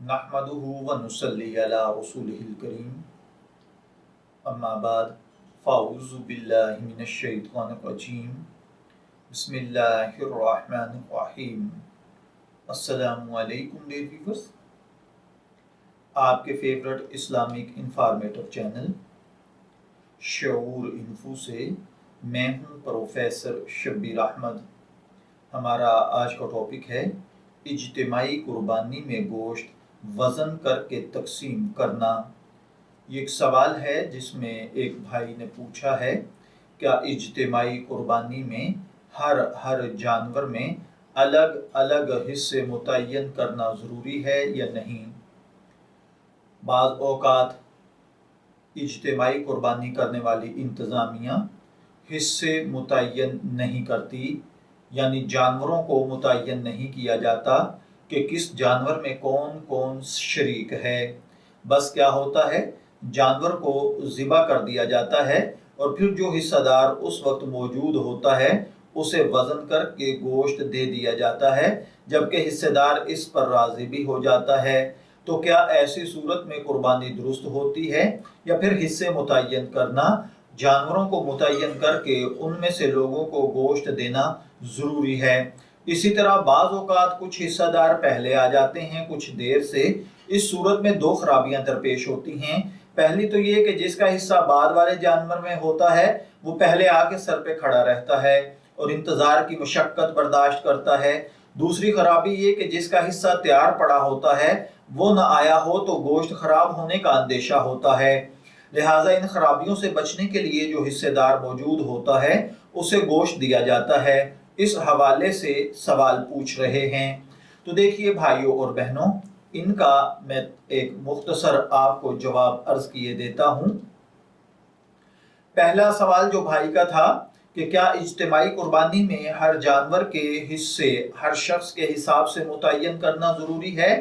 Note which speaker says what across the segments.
Speaker 1: नहमदुहु व नुसल्ली अला रसूलिहिल करीम अम्मा बाद फ़ाऊज़ु बिल्लाहि मिनश शैतानिर रजीम बिस्मिल्लाहिर रहमानिर रहीम। अस्सलामु अलैकुम डियर व्यूअर्स, आपके favourite Islamic informative channel Shaoor info से मैं हूँ प्रोफेसर शब्बीर अहमद। हमारा आज का टॉपिक है इज्तिमाई कुर्बानी में गोश्त वज़न करके तकसीम करना। ये एक सवाल है जिसमें एक भाई ने पूछा है, क्या इज्तिमाई कुर्बानी में हर जानवर में अलग अलग हिस्से मुतय्यन करना ज़रूरी है या नहीं। बाज़ औक़ात इज्तिमाई कुर्बानी करने वाली इंतज़ामिया हिस्से मुतय्यन नहीं करती, यानी जानवरों को मुतय्यन नहीं किया जाता कि किस जानवर में कौन कौन शरीक है। बस क्या होता है, जानवर को ज़िबा कर दिया जाता है और फिर जो हिस्सेदार उस वक्त मौजूद होता है उसे वज़न करके गोश्त दे दिया जाता है, जबकि हिस्सेदार इस पर राज़ी भी हो जाता है। तो क्या ऐसी सूरत में कुर्बानी दुरुस्त होती है या फिर हिस्से मुतय्यन करना, जानवरों को मुतय्यन करके उनमें से लोगों को गोश्त देना ज़रूरी है। इसी तरह बाज़ औक़ात कुछ हिस्सेदार पहले आ जाते हैं, कुछ देर से। इस सूरत में दो खराबियां दरपेश होती हैं। पहली तो ये कि जिसका हिस्सा बाद वाले जानवर में होता है वो पहले आके सर पे खड़ा रहता है और इंतज़ार की मशक्क़त बर्दाश्त करता है। दूसरी खराबी ये कि जिसका हिस्सा तैयार पड़ा होता है वो न आया हो तो गोश्त खराब होने का अंदेशा होता है। लिहाजा इन खराबियों से बचने के लिए जो हिस्सेदार मौजूद होता है उसे गोश्त दिया जाता है। इस हवाले से सवाल पूछ रहे हैं। तो देखिए भाइयों और बहनों, इनका मैं एक मुख्तसर आपको जवाब अर्ज किए देता हूँ। पहला सवाल जो भाई का था कि क्या इज्तिमाई कुर्बानी में हर जानवर के हिस्से हर शख्स के हिसाब से मुतय्यन करना ज़रूरी है।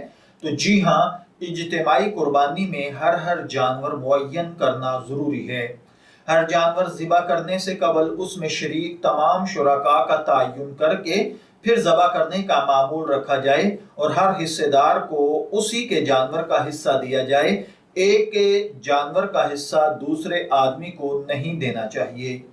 Speaker 1: तो जी हाँ, इज्तिमाई कुर्बानी में हर जानवर मुअय्यन करना ज़रूरी है। हर जानवर ज़िबा करने से कबल उसमें शरीक तमाम शुरका का तयन करके फिर ज़बा करने का मामूल रखा जाए और हर हिस्सेदार को उसी के जानवर का हिस्सा दिया जाए। एक के जानवर का हिस्सा दूसरे आदमी को नहीं देना चाहिए।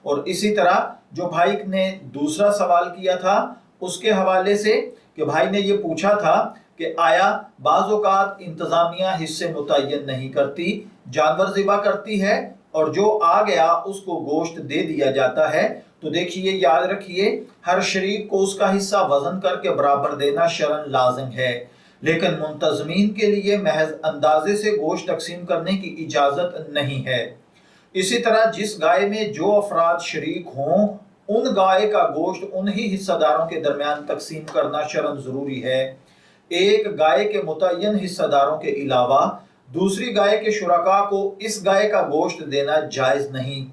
Speaker 1: और इसी तरह जो भाई ने दूसरा सवाल किया था उसके हवाले से कि भाई ने ये पूछा था कि आया बाज़ औक़ात इंतज़ामिया हिस्से मुतय्यन नहीं करती, जानवर ज़िबा करती है और जो आ गया उसको गोश्त दे दिया जाता है। तो देखिए, याद रखिए, हर शरीक को उसका हिस्सा वज़न करके बराबर देना शरन लाज़िम है, लेकिन मुंतज़मीन के लिए महज अंदाजे से गोश्त तकसीम करने की इजाज़त नहीं है। इसी तरह जिस गाय में जो अफराद शरीक हों उन गाय का गोश्त उन्हीं हिस्सेदारों के दरमियान तकसीम करना शरन ज़रूरी है। एक गाय के मुतय्यन हिस्सेदारों के अलावा दूसरी गाय के शुरका को इस गाय का गोश्त देना जायज़ नहीं।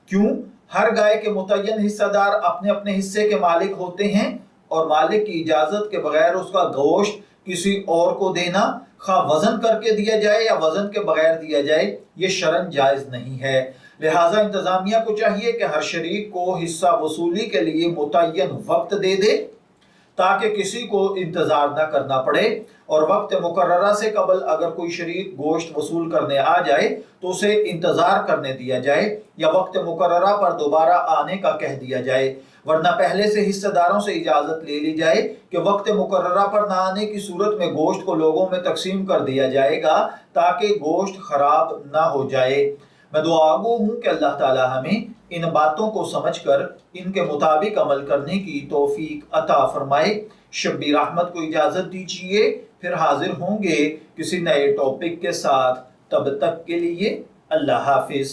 Speaker 1: क्यों? हर गाय के मुतय्यन हिस्सेदार अपने अपने हिस्से के मालिक होते हैं और मालिक की इजाज़त के बगैर उसका गोश्त किसी और को देना, खा वज़न करके दिया जाए या वज़न के बगैर दिया जाए, ये शरन जायज़ नहीं है। लिहाजा इंतज़ामिया को चाहिए कि हर शरीक को हिस्सा वसूली के लिए मुतय्यन वक्त दे दे ताकि किसी को इंतज़ार न करना पड़े, और वक्त मुकर्ररा से कबल अगर कोई शरीक गोश्त वसूल करने आ जाए तो उसे इंतज़ार करने दिया जाए या वक्त मुकर्ररा पर दोबारा आने का कह दिया जाए, वरना पहले से हिस्सेदारों से इजाज़त ले ली जाए कि वक्त मुकर्ररा पर न आने की सूरत में गोश्त को लोगों में तकसीम कर दिया जाएगा ताकि गोश्त खराब ना हो जाए। मैं दुआगो हूँ कि अल्लाह ताला हमें इन बातों को समझकर इनके मुताबिक अमल करने की तौफीक अता फरमाए। शब्बीर अहमद को इजाज़त दीजिए, फिर हाजिर होंगे किसी नए टॉपिक के साथ। तब तक के लिए अल्लाह हाफिज़।